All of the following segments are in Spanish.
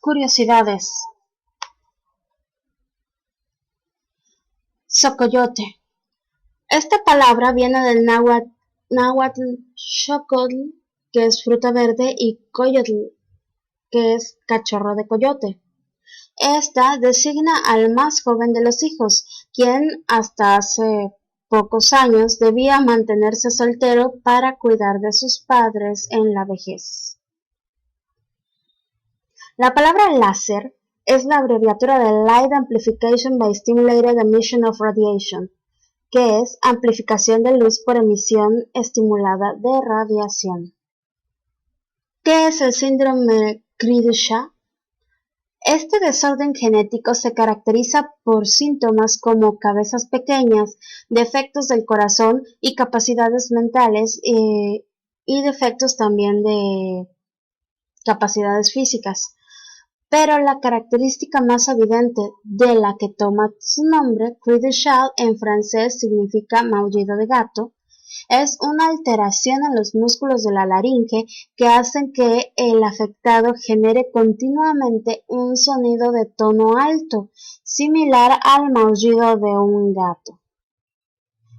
curiosidades. Xocoyote. Esta palabra viene del náhuatl xocotl, que es fruta verde, y coyotl, que es cachorro de coyote. Esta designa al más joven de los hijos, quien hasta hace pocos años debía mantenerse soltero para cuidar de sus padres en la vejez. La palabra láser es la abreviatura de Light Amplification by Stimulated Emission of Radiation, que es amplificación de luz por emisión estimulada de radiación. ¿Qué es el síndrome Cri-du-Chat? Este desorden genético se caracteriza por síntomas como cabezas pequeñas, defectos del corazón y capacidades mentales y defectos también de capacidades físicas. Pero la característica más evidente de la que toma su nombre, cri de chat en francés significa maullido de gato, es una alteración en los músculos de la laringe que hacen que el afectado genere continuamente un sonido de tono alto, similar al maullido de un gato.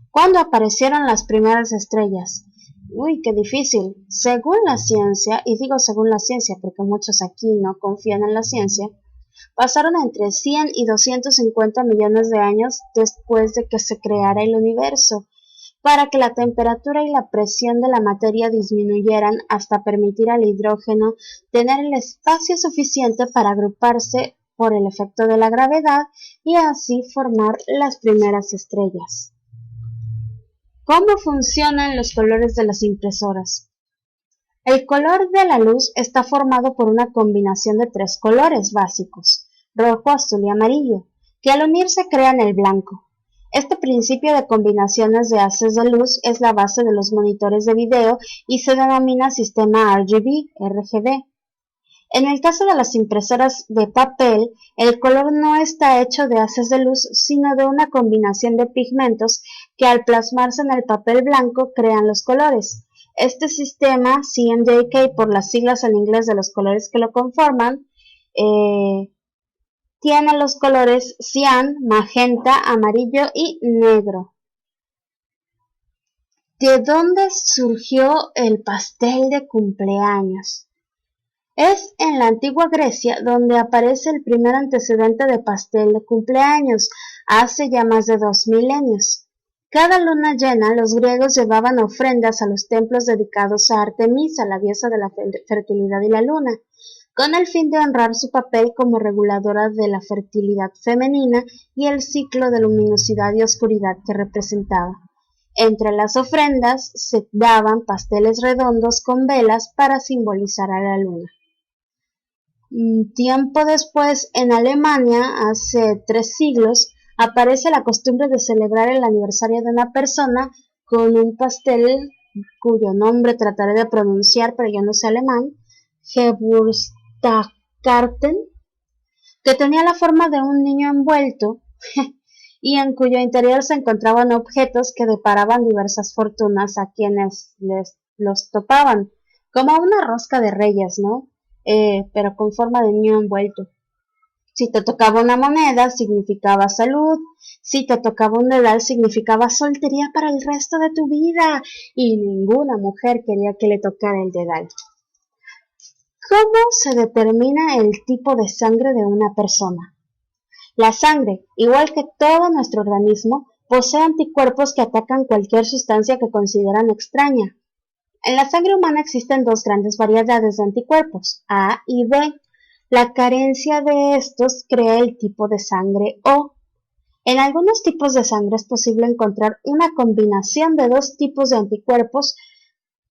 ¿Cuándo aparecieron las primeras estrellas? Uy, qué difícil. Según la ciencia, y digo según la ciencia porque muchos aquí no confían en la ciencia, pasaron entre 100 y 250 millones de años después de que se creara el universo, para que la temperatura y la presión de la materia disminuyeran hasta permitir al hidrógeno tener el espacio suficiente para agruparse por el efecto de la gravedad y así formar las primeras estrellas. ¿Cómo funcionan los colores de las impresoras? El color de la luz está formado por una combinación de 3 colores básicos, rojo, azul y amarillo, que al unirse crean el blanco. Este principio de combinaciones de haces de luz es la base de los monitores de video y se denomina sistema RGB. En el caso de las impresoras de papel, el color no está hecho de haces de luz, sino de una combinación de pigmentos que al plasmarse en el papel blanco crean los colores. Este sistema, CMYK por las siglas en inglés de los colores que lo conforman, tiene los colores cian, magenta, amarillo y negro. ¿De dónde surgió el pastel de cumpleaños? Es en la antigua Grecia donde aparece el primer antecedente de pastel de cumpleaños, hace ya más de 2 milenios. Cada luna llena los griegos llevaban ofrendas a los templos dedicados a Artemisa, la diosa de la fertilidad y la luna, con el fin de honrar su papel como reguladora de la fertilidad femenina y el ciclo de luminosidad y oscuridad que representaba. Entre las ofrendas se daban pasteles redondos con velas para simbolizar a la luna. Tiempo después, en Alemania, hace 3 siglos, aparece la costumbre de celebrar el aniversario de una persona con un pastel cuyo nombre trataré de pronunciar, pero yo no sé alemán, Geburtstagskarten, que tenía la forma de un niño envuelto y en cuyo interior se encontraban objetos que deparaban diversas fortunas a quienes los topaban, como una rosca de reyes, ¿no? Pero con forma de niño envuelto. Si te tocaba una moneda, significaba salud. Si te tocaba un dedal, significaba soltería para el resto de tu vida. Y ninguna mujer quería que le tocara el dedal. ¿Cómo se determina el tipo de sangre de una persona? La sangre, igual que todo nuestro organismo, posee anticuerpos que atacan cualquier sustancia que consideran extraña. En la sangre humana existen 2 grandes variedades de anticuerpos, A y B. La carencia de estos crea el tipo de sangre O. En algunos tipos de sangre es posible encontrar una combinación de 2 tipos de anticuerpos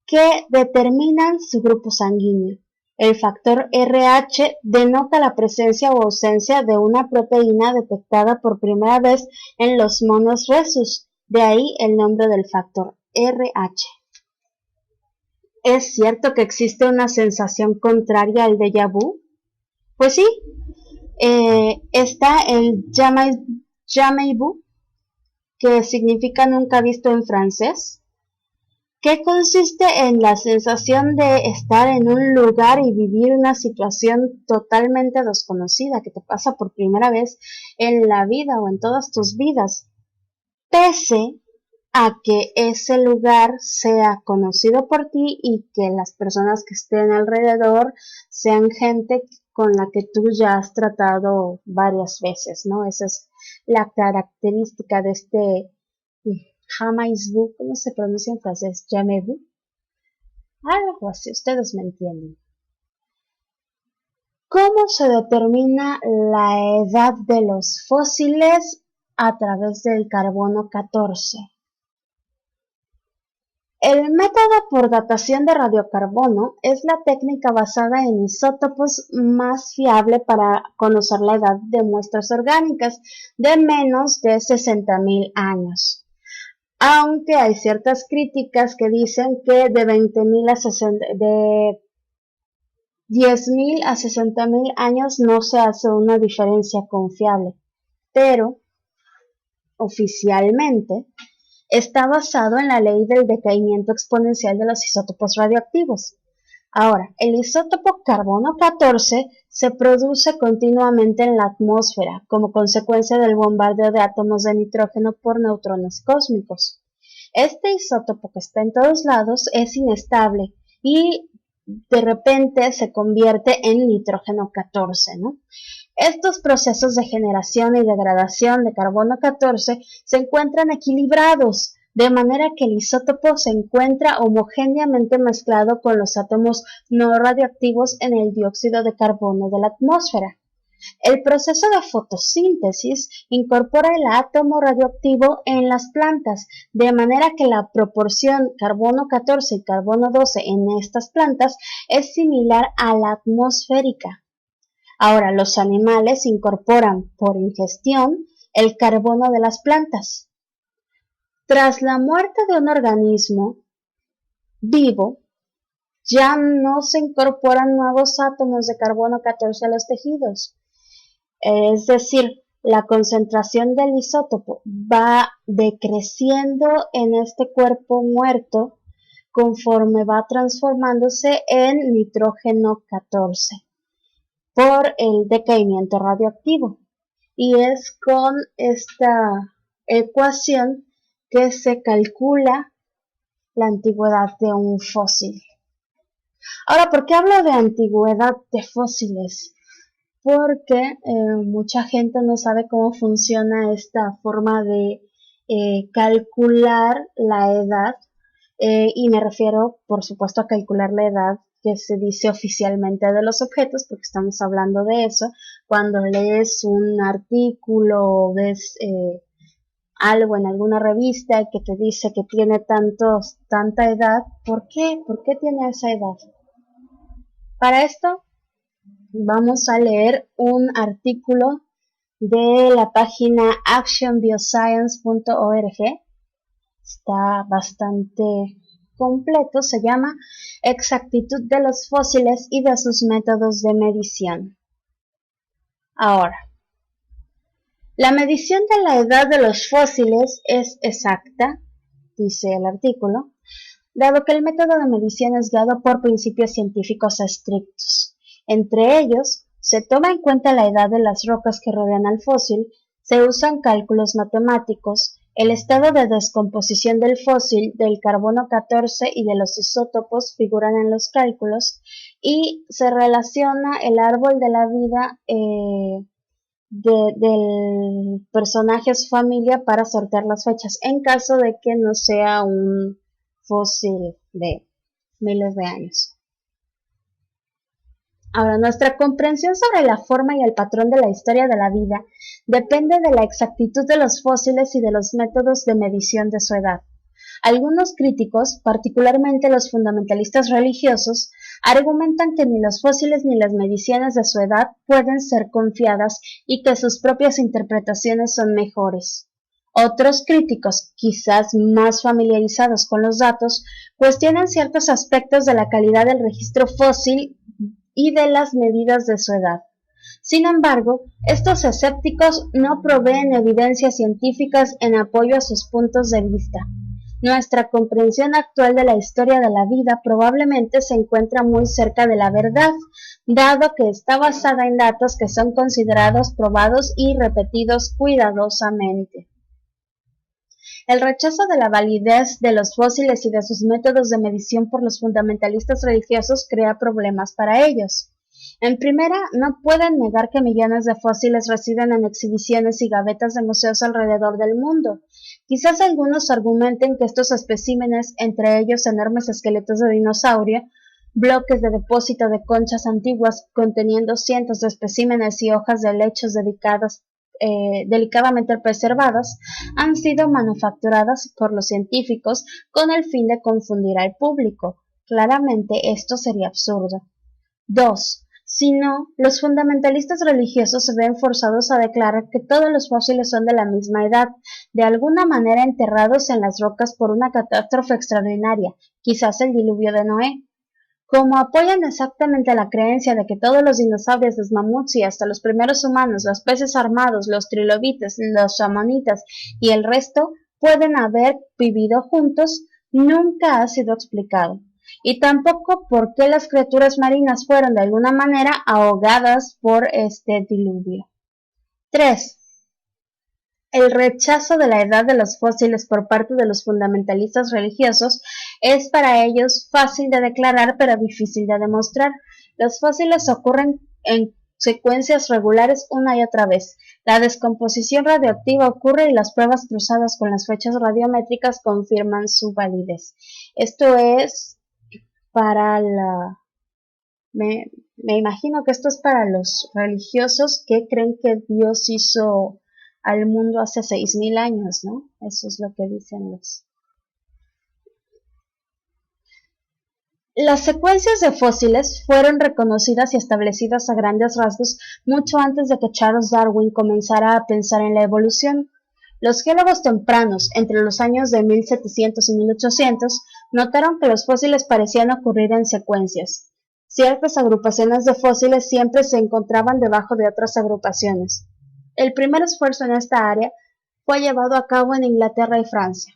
que determinan su grupo sanguíneo. El factor RH denota la presencia o ausencia de una proteína detectada por primera vez en los monos rhesus, de ahí el nombre del factor RH. ¿Es cierto que existe una sensación contraria al déjà vu? Pues sí, está el jamais vu, que significa nunca visto en francés, que consiste en la sensación de estar en un lugar y vivir una situación totalmente desconocida que te pasa por primera vez en la vida o en todas tus vidas, pese a que ese lugar sea conocido por ti y que las personas que estén alrededor sean gente con la que tú ya has tratado varias veces, ¿no? Esa es la característica de este Jamais-vu, ¿cómo se pronuncia en francés? Jamais-vu. Algo así, ustedes me entienden. ¿Cómo se determina la edad de los fósiles? A través del carbono 14. El método por datación de radiocarbono es la técnica basada en isótopos más fiable para conocer la edad de muestras orgánicas de menos de 60.000 años. Aunque hay ciertas críticas que dicen que de 10.000 a 60.000 años no se hace una diferencia confiable, pero oficialmente está basado en la ley del decaimiento exponencial de los isótopos radioactivos. Ahora, el isótopo carbono 14 se produce continuamente en la atmósfera como consecuencia del bombardeo de átomos de nitrógeno por neutrones cósmicos. Este isótopo que está en todos lados es inestable y de repente se convierte en nitrógeno 14, ¿no? Estos procesos de generación y degradación de carbono 14 se encuentran equilibrados, de manera que el isótopo se encuentra homogéneamente mezclado con los átomos no radioactivos en el dióxido de carbono de la atmósfera. El proceso de fotosíntesis incorpora el átomo radioactivo en las plantas, de manera que la proporción carbono 14 y carbono 12 en estas plantas es similar a la atmosférica. Ahora, los animales incorporan por ingestión el carbono de las plantas. Tras la muerte de un organismo vivo, ya no se incorporan nuevos átomos de carbono 14 a los tejidos. Es decir, la concentración del isótopo va decreciendo en este cuerpo muerto conforme va transformándose en nitrógeno 14 por el decaimiento radioactivo. Y es con esta ecuación que se calcula la antigüedad de un fósil. Ahora, ¿por qué hablo de antigüedad de fósiles? Porque mucha gente no sabe cómo funciona esta forma de calcular la edad, y me refiero, por supuesto, a calcular la edad que se dice oficialmente de los objetos, porque estamos hablando de eso. Cuando lees un artículo o ves algo en alguna revista que te dice que tiene tanta edad, ¿por qué? ¿Por qué tiene esa edad? Para esto vamos a leer un artículo de la página actionbioscience.org. Está bastante completo, se llama Exactitud de los fósiles y de sus métodos de medición. Ahora, la medición de la edad de los fósiles es exacta, dice el artículo, dado que el método de medición es guiado por principios científicos estrictos. Entre ellos, se toma en cuenta la edad de las rocas que rodean al fósil, se usan cálculos matemáticos, el estado de descomposición del fósil, del carbono 14 y de los isótopos figuran en los cálculos, y se relaciona el árbol de la vida del personaje a su familia para sortear las fechas, en caso de que no sea un fósil de miles de años. Ahora, nuestra comprensión sobre la forma y el patrón de la historia de la vida depende de la exactitud de los fósiles y de los métodos de medición de su edad. Algunos críticos, particularmente los fundamentalistas religiosos, argumentan que ni los fósiles ni las mediciones de su edad pueden ser confiadas y que sus propias interpretaciones son mejores. Otros críticos, quizás más familiarizados con los datos, cuestionan ciertos aspectos de la calidad del registro fósil y de las medidas de su edad. Sin embargo, estos escépticos no proveen evidencias científicas en apoyo a sus puntos de vista. Nuestra comprensión actual de la historia de la vida probablemente se encuentra muy cerca de la verdad, dado que está basada en datos que son considerados probados y repetidos cuidadosamente. El rechazo de la validez de los fósiles y de sus métodos de medición por los fundamentalistas religiosos crea problemas para ellos. En primera, no pueden negar que millones de fósiles residen en exhibiciones y gavetas de museos alrededor del mundo. Quizás algunos argumenten que estos especímenes, entre ellos enormes esqueletos de dinosaurio, bloques de depósito de conchas antiguas conteniendo cientos de especímenes y hojas de helechos delicadamente preservadas, han sido manufacturadas por los científicos con el fin de confundir al público. Claramente esto sería absurdo. 2. Si no, los fundamentalistas religiosos se ven forzados a declarar que todos los fósiles son de la misma edad, de alguna manera enterrados en las rocas por una catástrofe extraordinaria, quizás el diluvio de Noé. Como apoyan exactamente la creencia de que todos los dinosaurios, los mamuts y hasta los primeros humanos, los peces armados, los trilobites, los amonitas y el resto pueden haber vivido juntos, nunca ha sido explicado. Y tampoco por qué las criaturas marinas fueron de alguna manera ahogadas por este diluvio. 3. El rechazo de la edad de los fósiles por parte de los fundamentalistas religiosos es para ellos fácil de declarar pero difícil de demostrar. Los fósiles ocurren en secuencias regulares una y otra vez. La descomposición radioactiva ocurre y las pruebas cruzadas con las fechas radiométricas confirman su validez. Esto es para me imagino que esto es para los religiosos que creen que Dios hizo al mundo hace 6.000 años, ¿no? Eso es lo que dicen los. Las secuencias de fósiles fueron reconocidas y establecidas a grandes rasgos mucho antes de que Charles Darwin comenzara a pensar en la evolución. Los geólogos tempranos, entre los años de 1700 y 1800, notaron que los fósiles parecían ocurrir en secuencias. Ciertas agrupaciones de fósiles siempre se encontraban debajo de otras agrupaciones. El primer esfuerzo en esta área fue llevado a cabo en Inglaterra y Francia.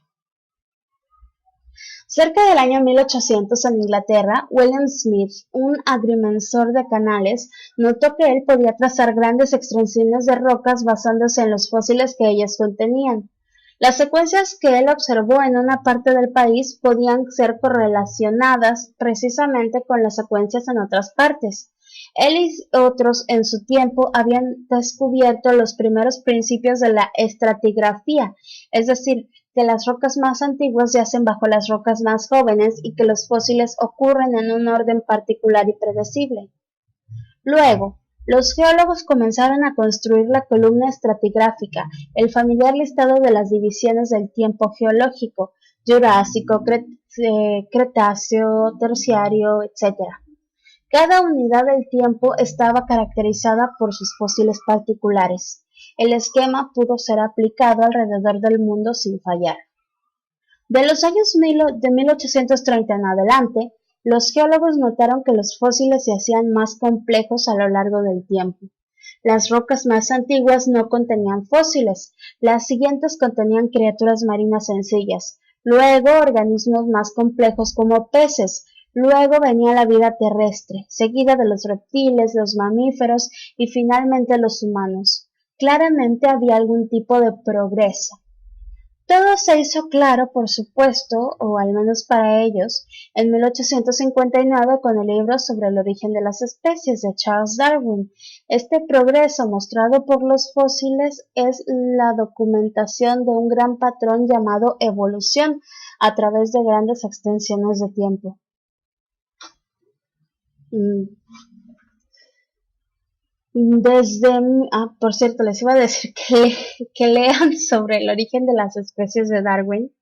Cerca del año 1800 en Inglaterra, William Smith, un agrimensor de canales, notó que él podía trazar grandes extensiones de rocas basándose en los fósiles que ellas contenían. Las secuencias que él observó en una parte del país podían ser correlacionadas precisamente con las secuencias en otras partes. Él y otros en su tiempo habían descubierto los primeros principios de la estratigrafía, es decir, que las rocas más antiguas yacen bajo las rocas más jóvenes y que los fósiles ocurren en un orden particular y predecible. Luego, los geólogos comenzaron a construir la columna estratigráfica, el familiar listado de las divisiones del tiempo geológico, Jurásico, Cretáceo, Terciario, etc. Cada unidad del tiempo estaba caracterizada por sus fósiles particulares. El esquema pudo ser aplicado alrededor del mundo sin fallar. De los años de 1830 en adelante, los geólogos notaron que los fósiles se hacían más complejos a lo largo del tiempo. Las rocas más antiguas no contenían fósiles, las siguientes contenían criaturas marinas sencillas, luego organismos más complejos como peces, luego venía la vida terrestre, seguida de los reptiles, los mamíferos y finalmente los humanos. Claramente había algún tipo de progreso. Todo se hizo claro, por supuesto, o al menos para ellos, en 1859 con el libro sobre el origen de las especies de Charles Darwin. Este progreso mostrado por los fósiles es la documentación de un gran patrón llamado evolución a través de grandes extensiones de tiempo. Por cierto, les iba a decir que lean sobre el origen de las especies de Darwin.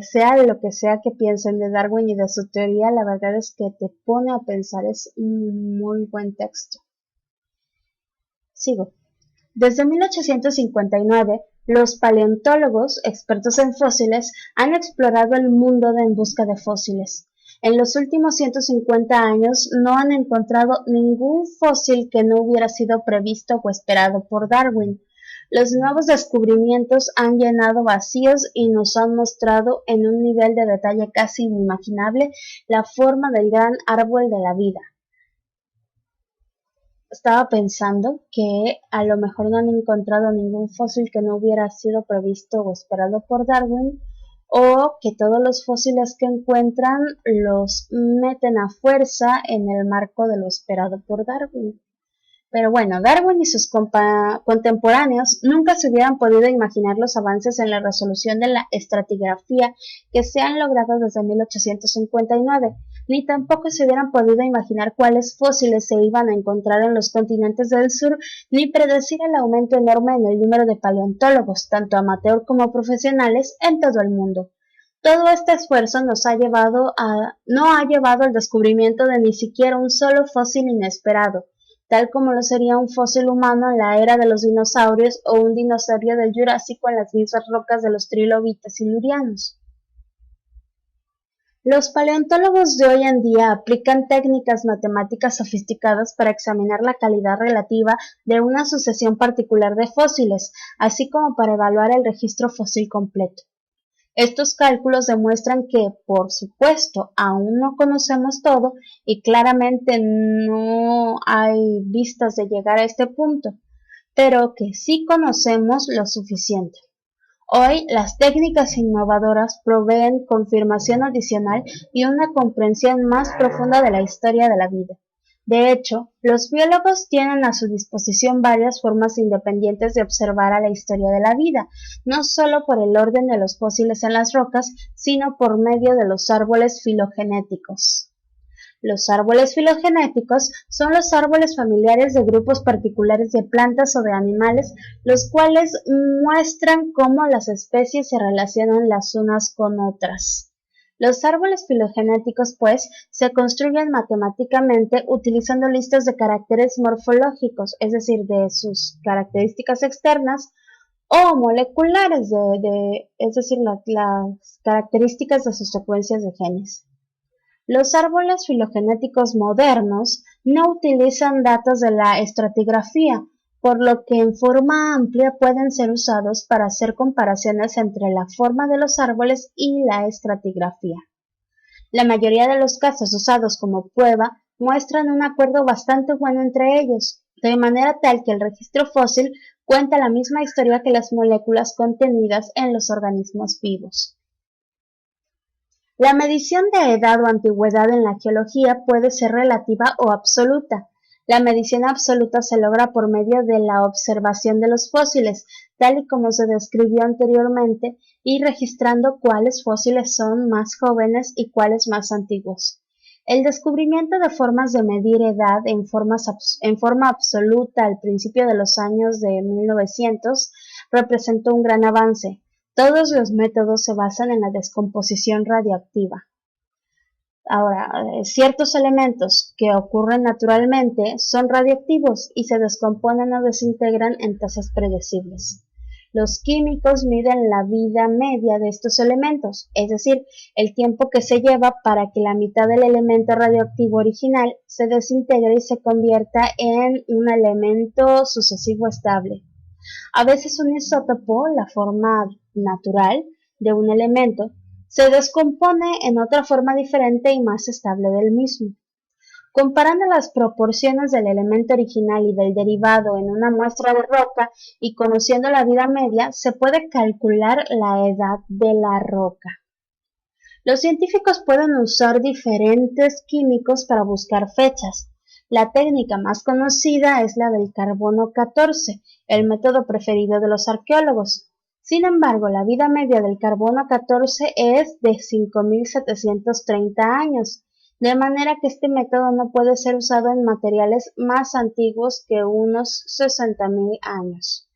Sea lo que sea que piensen de Darwin y de su teoría, la verdad es que te pone a pensar, es un muy buen texto. Sigo. Desde 1859, los paleontólogos, expertos en fósiles, han explorado el mundo en busca de fósiles. En los últimos 150 años no han encontrado ningún fósil que no hubiera sido previsto o esperado por Darwin. Los nuevos descubrimientos han llenado vacíos y nos han mostrado en un nivel de detalle casi inimaginable la forma del gran árbol de la vida. Estaba pensando que a lo mejor no han encontrado ningún fósil que no hubiera sido previsto o esperado por Darwin, o que todos los fósiles que encuentran los meten a fuerza en el marco de lo esperado por Darwin. Pero bueno, Darwin y sus contemporáneos nunca se hubieran podido imaginar los avances en la resolución de la estratigrafía que se han logrado desde 1859, ni tampoco se hubieran podido imaginar cuáles fósiles se iban a encontrar en los continentes del sur, ni predecir el aumento enorme en el número de paleontólogos, tanto amateur como profesionales, en todo el mundo. Todo este esfuerzo no ha llevado al descubrimiento de ni siquiera un solo fósil inesperado, tal como lo sería un fósil humano en la era de los dinosaurios o un dinosaurio del Jurásico en las mismas rocas de los trilobites silurianos. Los paleontólogos de hoy en día aplican técnicas matemáticas sofisticadas para examinar la calidad relativa de una sucesión particular de fósiles, así como para evaluar el registro fósil completo. Estos cálculos demuestran que, por supuesto, aún no conocemos todo y claramente no hay vistas de llegar a este punto, pero que sí conocemos lo suficiente. Hoy, las técnicas innovadoras proveen confirmación adicional y una comprensión más profunda de la historia de la vida. De hecho, los biólogos tienen a su disposición varias formas independientes de observar a la historia de la vida, no solo por el orden de los fósiles en las rocas, sino por medio de los árboles filogenéticos. Los árboles filogenéticos son los árboles familiares de grupos particulares de plantas o de animales, los cuales muestran cómo las especies se relacionan las unas con otras. Los árboles filogenéticos, pues, se construyen matemáticamente utilizando listas de caracteres morfológicos, es decir, de sus características externas, o moleculares, es decir, las características de sus secuencias de genes. Los árboles filogenéticos modernos no utilizan datos de la estratigrafía, por lo que en forma amplia pueden ser usados para hacer comparaciones entre la forma de los árboles y la estratigrafía. La mayoría de los casos usados como prueba muestran un acuerdo bastante bueno entre ellos, de manera tal que el registro fósil cuenta la misma historia que las moléculas contenidas en los organismos vivos. La medición de edad o antigüedad en la geología puede ser relativa o absoluta. La medición absoluta se logra por medio de la observación de los fósiles, tal y como se describió anteriormente, y registrando cuáles fósiles son más jóvenes y cuáles más antiguos. El descubrimiento de formas de medir edad en forma absoluta al principio de los años de 1900 representó un gran avance. Todos los métodos se basan en la descomposición radioactiva. Ahora, ciertos elementos que ocurren naturalmente son radioactivos y se descomponen o desintegran en tasas predecibles. Los químicos miden la vida media de estos elementos, es decir, el tiempo que se lleva para que la mitad del elemento radioactivo original se desintegre y se convierta en un elemento sucesivo estable. A veces un isótopo, la forma natural de un elemento, se descompone en otra forma diferente y más estable del mismo. Comparando las proporciones del elemento original y del derivado en una muestra de roca y conociendo la vida media, se puede calcular la edad de la roca. Los científicos pueden usar diferentes químicos para buscar fechas. La técnica más conocida es la del carbono 14, el método preferido de los arqueólogos. Sin embargo, la vida media del carbono 14 es de 5.730 años, de manera que este método no puede ser usado en materiales más antiguos que unos 60.000 años.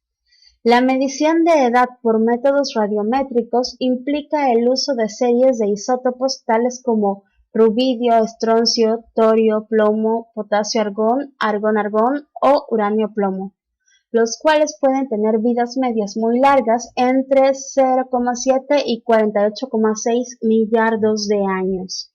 La medición de edad por métodos radiométricos implica el uso de series de isótopos tales como rubidio, estroncio, torio, plomo, potasio-argón, argón-argón o uranio-plomo, los cuales pueden tener vidas medias muy largas entre 0,7 y 48,6 millardos de años.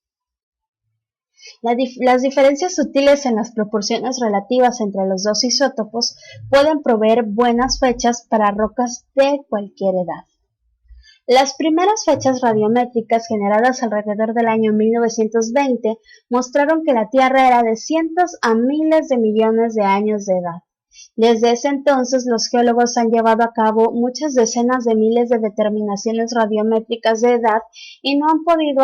Las diferencias sutiles en las proporciones relativas entre los dos isótopos pueden proveer buenas fechas para rocas de cualquier edad. Las primeras fechas radiométricas generadas alrededor del año 1920 mostraron que la Tierra era de cientos a miles de millones de años de edad. Desde ese entonces, los geólogos han llevado a cabo muchas decenas de miles de determinaciones radiométricas de edad y han podido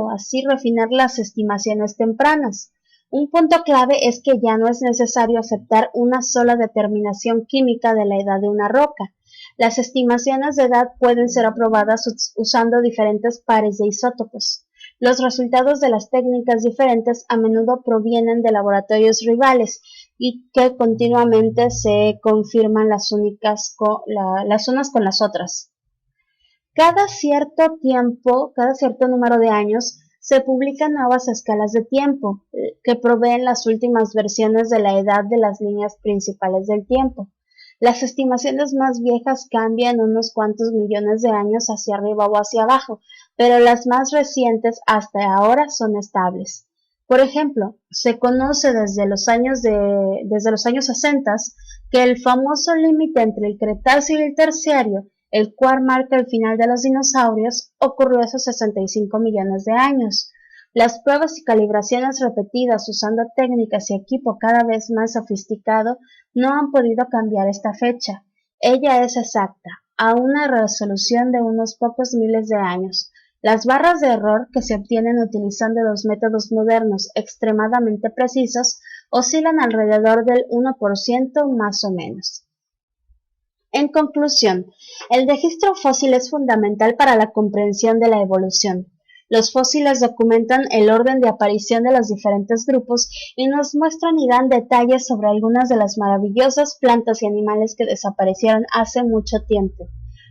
así refinar las estimaciones tempranas. Un punto clave es que ya no es necesario aceptar una sola determinación química de la edad de una roca. Las estimaciones de edad pueden ser aprobadas usando diferentes pares de isótopos. Los resultados de las técnicas diferentes a menudo provienen de laboratorios rivales y que continuamente se confirman las unas con las otras. Cada cierto número de años, se publican nuevas escalas de tiempo que proveen las últimas versiones de la edad de las líneas principales del tiempo. Las estimaciones más viejas cambian unos cuantos millones de años hacia arriba o hacia abajo, pero las más recientes hasta ahora son estables. Por ejemplo, se conoce desde los años 60 que el famoso límite entre el Cretáceo y el Terciario, el cual marca el final de los dinosaurios, ocurrió hace 65 millones de años. Las pruebas y calibraciones repetidas usando técnicas y equipo cada vez más sofisticado no han podido cambiar esta fecha. Ella es exacta, a una resolución de unos pocos miles de años. Las barras de error que se obtienen utilizando los métodos modernos extremadamente precisos oscilan alrededor del 1% más o menos. En conclusión, el registro fósil es fundamental para la comprensión de la evolución. Los fósiles documentan el orden de aparición de los diferentes grupos y nos muestran y dan detalles sobre algunas de las maravillosas plantas y animales que desaparecieron hace mucho tiempo.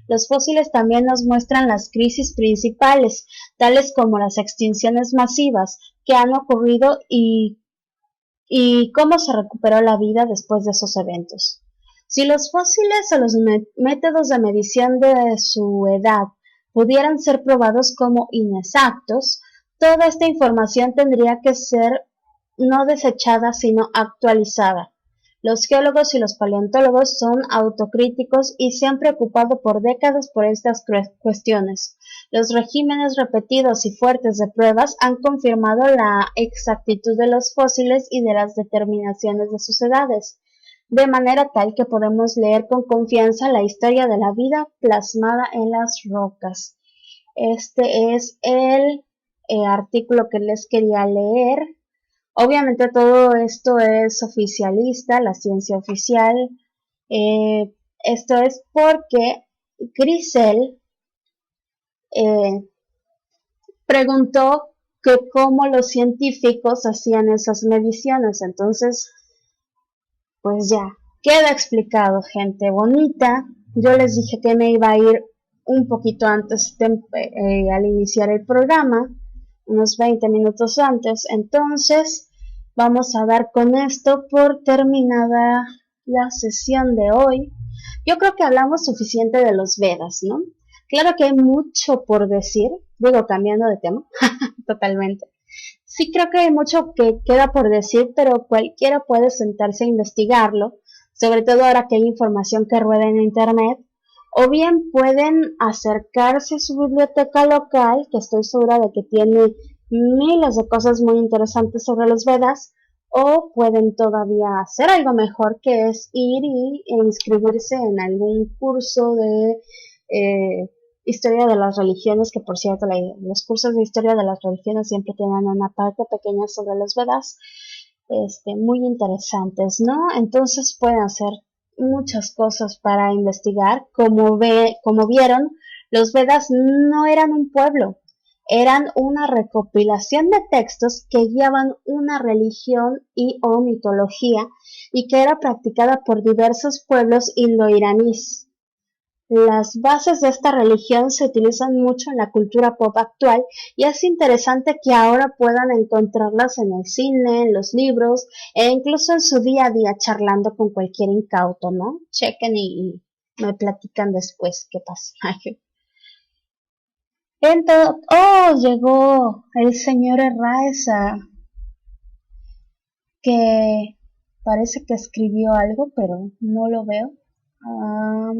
Los fósiles también nos muestran las crisis principales, tales como las extinciones masivas que han ocurrido y cómo se recuperó la vida después de esos eventos. Si los fósiles o los métodos de medición de su edad pudieran ser probados como inexactos, toda esta información tendría que ser no desechada sino actualizada. Los geólogos y los paleontólogos son autocríticos y se han preocupado por décadas por estas cuestiones. Los regímenes repetidos y fuertes de pruebas han confirmado la exactitud de los fósiles y de las determinaciones de sus edades, de manera tal que podemos leer con confianza la historia de la vida plasmada en las rocas. Este es el artículo que les quería leer. Obviamente todo esto es oficialista, la ciencia oficial. Esto es porque Grisel preguntó que cómo los científicos hacían esas mediciones. Entonces, pues ya, queda explicado, gente bonita. Yo les dije que me iba a ir un poquito antes al iniciar el programa, unos 20 minutos antes. Entonces, vamos a dar con esto por terminada la sesión de hoy. Yo creo que hablamos suficiente de los Vedas, ¿no? Claro que hay mucho por decir, digo cambiando de tema, totalmente. Sí creo que hay mucho que queda por decir, pero cualquiera puede sentarse a investigarlo, sobre todo ahora que hay información que rueda en internet, o bien pueden acercarse a su biblioteca local, que estoy segura de que tiene miles de cosas muy interesantes sobre los Vedas, o pueden todavía hacer algo mejor, que es ir e inscribirse en algún curso de historia de las religiones, que por cierto los cursos de historia de las religiones siempre tienen una parte pequeña sobre los Vedas, muy interesantes, ¿no? Entonces pueden hacer muchas cosas para investigar. Como vieron, los Vedas no eran un pueblo, eran una recopilación de textos que guiaban una religión y o mitología y que era practicada por diversos pueblos indoiraníes. Las bases de esta religión se utilizan mucho en la cultura pop actual y es interesante que ahora puedan encontrarlas en el cine, en los libros e incluso en su día a día charlando con cualquier incauto, ¿no? Chequen y me platican después qué pasa. Llegó el señor Erraeza, que parece que escribió algo, pero no lo veo. No.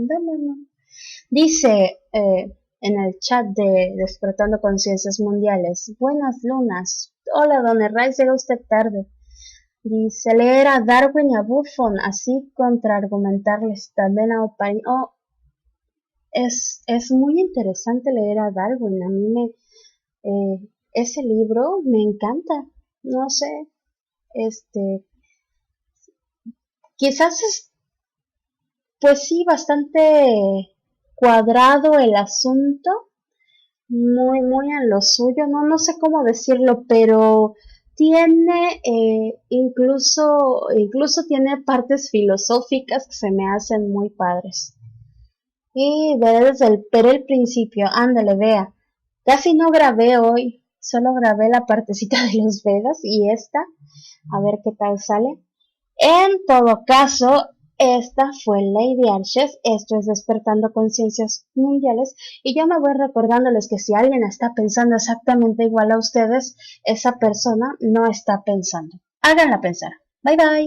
Dice en el chat de Despertando Conciencias Mundiales, buenas lunas. Hola, don Erraiz, llega usted tarde. Dice, leer a Darwin y a Buffon, así contraargumentarles también a Oparin. Es muy interesante leer a Darwin. A mí ese libro me encanta. No sé, este, quizás es, pues sí, bastante cuadrado el asunto, muy en lo suyo, no sé cómo decirlo, pero tiene incluso tiene partes filosóficas que se me hacen muy padres. Y ver el principio, ándale, vea. Casi no grabé hoy, solo grabé la partecita de los Vedas y esta, a ver qué tal sale. En todo caso, esta fue Lady Arches, esto es Despertando Conciencias Mundiales, y yo me voy recordándoles que si alguien está pensando exactamente igual a ustedes, esa persona no está pensando. Háganla pensar. Bye bye.